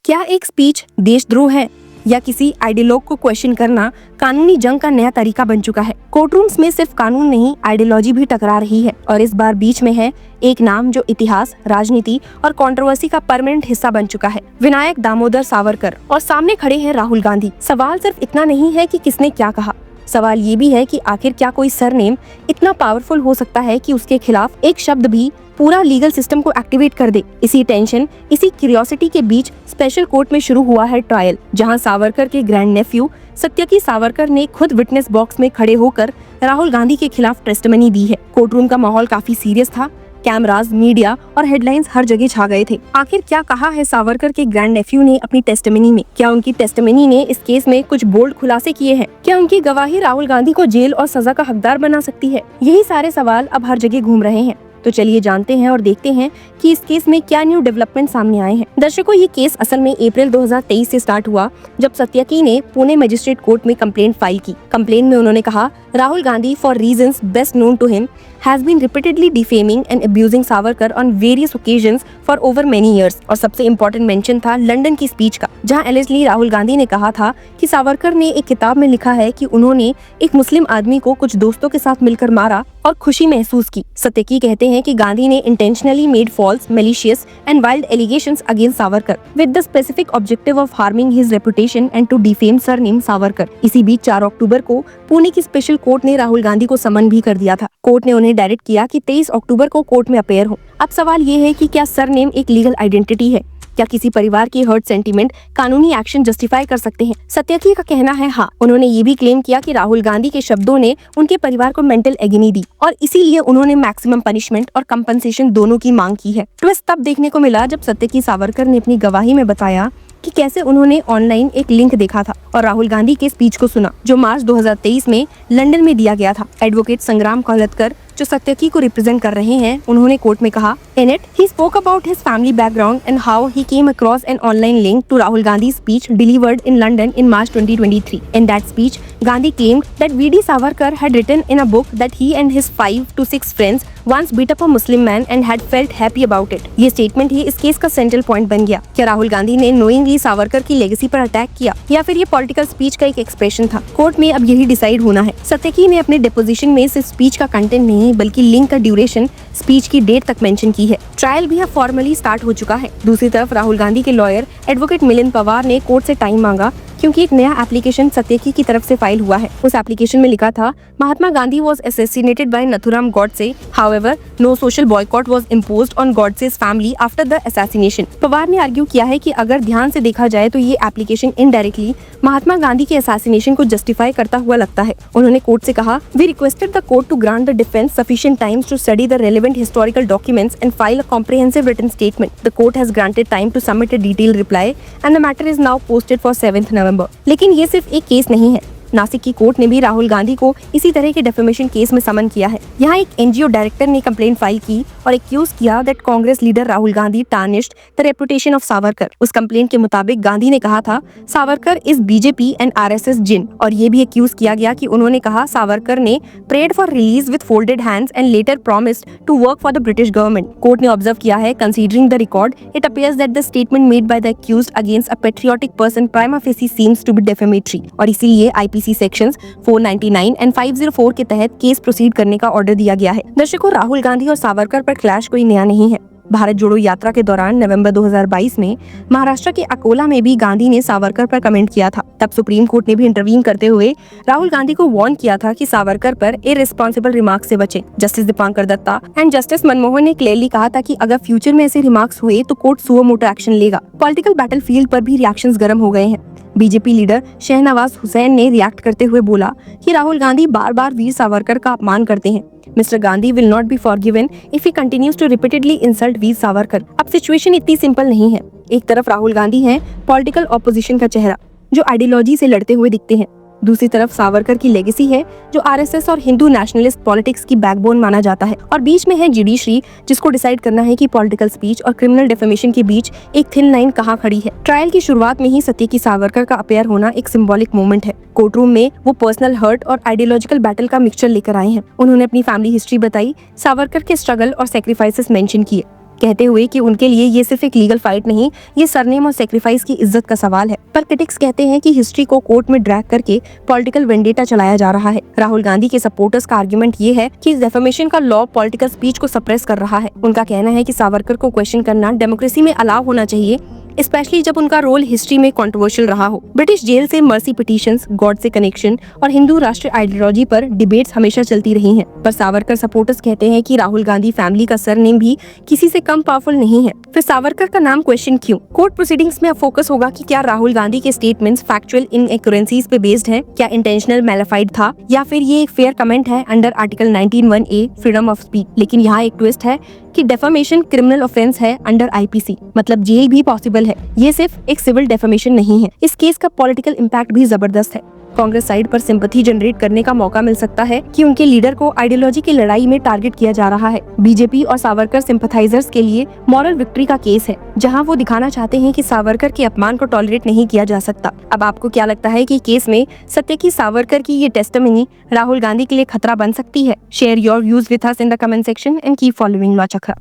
क्या एक स्पीच देशद्रोह है या किसी आइडियोलॉग को क्वेश्चन करना कानूनी जंग का नया तरीका बन चुका है। कोर्टरूम्स में सिर्फ कानून नहीं, आइडियोलॉजी भी टकरा रही है और इस बार बीच में है एक नाम जो इतिहास, राजनीति और कंट्रोवर्सी का परमानेंट हिस्सा बन चुका है, विनायक दामोदर सावरकर। और सामने खड़े हैं राहुल गांधी। सवाल सिर्फ इतना नहीं है कि किसने क्या कहा, सवाल ये भी है कि आखिर क्या कोई सरनेम इतना पावरफुल हो सकता है कि उसके खिलाफ एक शब्द भी पूरा लीगल सिस्टम को एक्टिवेट कर दे। इसी टेंशन, इसी क्यूरियोसिटी के बीच स्पेशल कोर्ट में शुरू हुआ है ट्रायल, जहां सावरकर के ग्रैंड नेफ्यू सत्यकी सावरकर ने खुद विटनेस बॉक्स में खड़े होकर राहुल गांधी के खिलाफ टेस्टिमनी दी है। कोर्टरूम का माहौल काफी सीरियस था। कैमरास, मीडिया और हेडलाइंस हर जगह छा गए थे। आखिर क्या कहा है सावरकर के ग्रैंड नेफ्यू ने अपनी टेस्टिमनी में? क्या उनकी टेस्टिमनी ने इस केस में कुछ बोल्ड खुलासे किए हैं? क्या उनकी गवाही राहुल गांधी को जेल और सजा का हकदार बना सकती है? यही सारे सवाल अब हर जगह घूम रहे हैं। तो चलिए जानते हैं और देखते हैं कि इस केस में क्या न्यू डेवलपमेंट सामने आए हैं। दर्शकों, ये केस असल में अप्रैल 2023 से स्टार्ट हुआ, जब सत्यकी ने पुणे मजिस्ट्रेट कोर्ट में कंप्लेंट फाइल की। कंप्लेंट में उन्होंने कहा, Rahul Gandhi for reasons best known to him has been repeatedly defaming and abusing Savarkar on various occasions for over many years। और सबसे इम्पोर्टेंट मेंशन था लंदन की स्पीच का, जहां एलिजली राहुल गांधी ने कहा था कि सावरकर ने एक किताब में लिखा है कि उन्होंने एक मुस्लिम आदमी को कुछ दोस्तों के साथ मिलकर मारा और खुशी महसूस की। सत्यकी कहते हैं कि गांधी ने intentionally made false, malicious and wild allegations against Savarkar with the specific objective of harming his reputation and to defame surname Savarkar. इसी बीच 4 अक्टूबर को पुणे की स्पेशल कोर्ट ने राहुल गांधी को समन भी कर दिया था। कोर्ट ने उन्हें डायरेक्ट किया कि 23 अक्टूबर को कोर्ट में अपेयर हो। अब सवाल ये है कि क्या सरनेम एक लीगल आइडेंटिटी है? क्या किसी परिवार की हर्ट सेंटीमेंट कानूनी एक्शन जस्टिफाई कर सकते हैं? सत्यकी का कहना है हाँ। उन्होंने ये भी क्लेम किया कि राहुल गांधी के शब्दों ने उनके परिवार को मेंटल एगनी दी और इसीलिए उन्होंने मैक्सिमम पनिशमेंट और कंपनसेशन दोनों की मांग की है। ट्विस्ट तब देखने को मिला जब सत्यकी सावरकर ने अपनी गवाही में बताया कि कैसे उन्होंने ऑनलाइन एक लिंक देखा था और राहुल गांधी के स्पीच को सुना, जो मार्च 2023 में लंदन में दिया गया था। एडवोकेट संग्राम कोहलतकर, जो सत्यकी को रिप्रेजेंट कर रहे हैं, उन्होंने कोर्ट में कहा, in it he spoke about his family background and how he came across an online link to Rahul Gandhi speech delivered in London in March 2023। In that speech, Gandhi claimed that V.D. Savarkar had written in a book that he and his 5 to 6 friends once beat up a Muslim man and had felt happy about it। ये statement ही इस case का central point बन गया। क्या राहुल गांधी ने knowingly Savarkar की legacy पर attack किया या फिर ये पॉलिटिकल स्पीच का एक एक्सप्रेशन था? कोर्ट में अब यही डिसाइड होना है। सत्यकी ने अपने डिपोजिशन में सिर्फ स्पीच का कंटेंट नहीं बल्कि लिंक का ड्यूरेशन, स्पीच की डेट तक मेंशन की है। ट्रायल भी अब फॉर्मली स्टार्ट हो चुका है। दूसरी तरफ राहुल गांधी के लॉयर एडवोकेट मिलिंद पवार ने कोर्ट से टाइम मांगा क्योंकि एक नया एप्लीकेशन सत्यकी की तरफ से फाइल हुआ है। उस एप्लीकेशन में लिखा था, Mahatma Gandhi was assassinated by Nathuram Godse, however no social boycott was imposed on Godse's family after the assassination। Pawar ने आर्ग्यू किया है कि अगर ध्यान से देखा जाए तो ये एप्लीकेशन इनडायरेक्टली महात्मा गांधी के असैसिनेशन को जस्टिफाई करता हुआ लगता है। उन्होंने कोर्ट से कहा, we requested the court to grant the defence sufficient times to study the relevant historical documents and file a comprehensive written statement. The court has granted time to submit a detailed reply and the matter is now posted for 7 November. लेकिन ये सिर्फ एक case नहीं है। नासिक की court ने भी राहुल गांधी को इसी तरह के डेफेमेशन केस में समन किया है। यहाँ एक एनजीओ डायरेक्टर ने कंप्लेंट फाइल की और एक्यूज किया that Congress leader Rahul Gandhi tarnished the reputation of Savarkar. उस कंप्लेंट के मुताबिक गांधी ने कहा था, Savarkar is BJP and RSS जिन। और ये भी एक्यूज किया गया कि उन्होंने कहा सावरकर ने prayed for release with folded hands and later promised to work for the British government. Court ने ऑब्जर्व किया है, considering the record it appears that the statement made by the accused against a patriotic person prima facie seems to be defamatory. और इसीलिए IPC sections 499 and 504 के तहत case proceed करने का order दिया गया है। दर्शकों, राहुल गांधी और सावरकर पर क्लैश कोई नया नहीं है। भारत जोड़ो यात्रा के दौरान नवंबर 2022 में महाराष्ट्र के अकोला में भी गांधी ने सावरकर पर कमेंट किया था। तब सुप्रीम कोर्ट ने भी इंटरवीन करते हुए राहुल गांधी को वार्न किया था कि सावरकर पर इररिस्पॉन्सिबल रिमार्क से बचे। Justice Dipankar Datta and justice Manmohan ने क्लियरली कहा था कि अगर फ्यूचर में ऐसे रिमार्क्स हुए तो कोर्ट सुओ मोटो एक्शन लेगा। पॉलिटिकल बैटलफील्ड पर भी रिएक्शंस गर्म हो गए हैं। बीजेपी लीडर शहनवाज हुसैन ने रिएक्ट करते हुए बोला कि राहुल गांधी बार बार वीर सावरकर का अपमान करते हैं। Mr Gandhi will not be forgiven if he continues to repeatedly insult Veer Savarkar. अब सिचुएशन इतनी सिंपल नहीं है। एक तरफ राहुल गांधी हैं, पॉलिटिकल ऑपोजिशन का चेहरा, जो आइडियोलॉजी से लड़ते हुए दिखते हैं। दूसरी तरफ सावरकर की लेगेसी है, जो आरएसएस और हिंदू नेशनलिस्ट पॉलिटिक्स की बैकबोन माना जाता है। और बीच में है जुडिशरी, जिसको डिसाइड करना है कि पॉलिटिकल स्पीच और क्रिमिनल डेफेमेशन के बीच एक थिन लाइन कहाँ खड़ी है। ट्रायल की शुरुआत में ही सत्यकी सावरकर का अपेयर होना एक सिंबॉलिक मोमेंट है। कोर्टरूम में वो पर्सनल हर्ट और आइडियोलॉजिकल बैटल का मिक्सचर लेकर आए हैं। उन्होंने अपनी फैमिली हिस्ट्री बताई, सावरकर के स्ट्रगल और सेक्रीफाइसेस मेंशन किए। कहते हुए कि उनके लिए ये सिर्फ एक लीगल फाइट नहीं, ये सरनेम और सेक्रीफाइस की इज्जत का सवाल है। पर क्रिटिक्स कहते हैं कि हिस्ट्री को कोर्ट में ड्रैग करके पॉलिटिकल वेंडेटा चलाया जा रहा है। राहुल गांधी के सपोर्टर्स का आर्गुमेंट ये है कि डेफेमेशन का लॉ पॉलिटिकल स्पीच को सप्रेस कर रहा है। उनका कहना है कि सावरकर को क्वेश्चन करना डेमोक्रेसी में अलाउ होना चाहिए, स्पेशली जब उनका रोल हिस्ट्री में कंट्रोवर्शियल रहा हो। ब्रिटिश जेल से मर्सी पिटीशंस, गॉड से कनेक्शन और हिंदू राष्ट्रीय आइडियोलॉजी पर डिबेट्स हमेशा चलती रही हैं। पर सावरकर सपोर्टर्स कहते हैं कि राहुल गांधी फैमिली का सरनेम भी किसी से कम पावरफुल नहीं है। फिर सावरकर का नाम क्वेश्चन क्यों? कोर्ट प्रोसीडिंग्स में अब फोकस होगा कि क्या राहुल गांधी के स्टेटमेंट्स फैक्चुअल इनएक्यूरेंसीज पे बेस्ड हैं, क्या इंटेंशनल मैलिफाइड था, या फिर ये एक फेयर कमेंट है under article 19(1)(a) freedom of speech. लेकिन यहाँ एक ट्विस्ट है कि डेफेमेशन क्रिमिनल ऑफेंस है अंडर आईपीसी, मतलब जेल भी पॉसिबल है। ये सिर्फ एक सिविल डेफेमेशन नहीं है। इस केस का पॉलिटिकल इम्पैक्ट भी जबरदस्त है। कांग्रेस साइड पर सिंपैथी जनरेट करने का मौका मिल सकता है कि उनके लीडर को आइडियोलॉजी की लड़ाई में टारगेट किया जा रहा है। बीजेपी और सावरकर सिंपैथाइजर्स के लिए मॉरल विक्ट्री का केस है, जहां वो दिखाना चाहते हैं कि सावरकर के अपमान को टॉलरेट नहीं किया जा सकता। अब आपको क्या लगता है कि केस में सत्य की सावरकर की ये टेस्टिमनी राहुल गांधी के लिए खतरा बन सकती है? Share your views with us in the comment section and keep following law chakra.